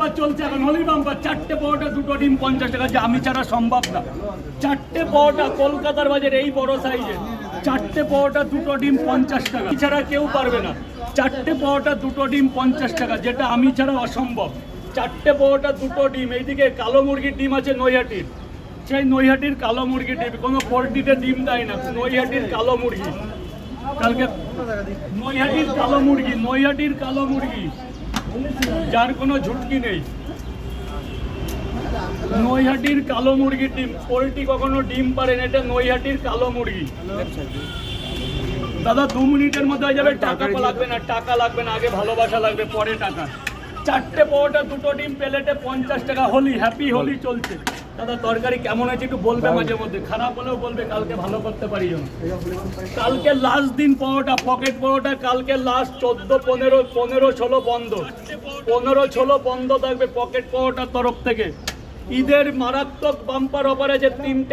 Bumper চলছে এখন, Holi bumper. 4টে পরোটা 2টো ডিম 50 টাকা, যে আমি ছাড়া সম্ভব না। 4টে পরোটা কলকাতার বাজারে এই বড় সাইজে, 4টে পরোটা 2টো ডিম 50 টাকা, ছাড়া কেউ পারবে না। 4টে পরোটা 2টো ডিম 50 টাকা, যেটা আমি ছাড়া অসম্ভব। 4টে পরোটা 2টো ডিম। এইদিকে কালো মুরগির ডিম আছে নৈহাটির, সেই নৈহাটির কালো মুরগির ডিম, কোনো পোল্ট্রিতে ডিম দেয় না, নৈহাটির কালো মুরগি। কালকে নৈহাটির কালো মুরগি, নৈহাটির কালো মুরগি, যার কোনো ঝুটকি নেই। নৈহাটির কালো মুরগির ডিম, পোল্ট্রি কখনো ডিম পারেন, এটা নৈহাটির কালো মুরগি। দাদা 2 মিনিটের মধ্যে হয়ে যাবে, টাকা লাগবে না, টাকা লাগবে না, আগে ভালোবাসা লাগবে, পরে টাকা। 4টে পরোটা 2টো ডিম প্লেটে 50 টাকা। হোলি, হ্যাপি হোলি চলছে। দাদা তরকারি কেমন আছে একটু বলবে, মাঝে মধ্যে খারাপ হলেও বলবে, কালকে ভালো করতে পারি যেন। কালকে লাস্ট দিন পরোটা, পকেট পরোটা কালকে লাস্ট। 14, 15, 16 বন্ধ, 15-16 বন্ধ থাকবে পকেট পরোটার তরফ থেকে। ঈদের মারাত্মক বাম্পার অফার আছে। 3টে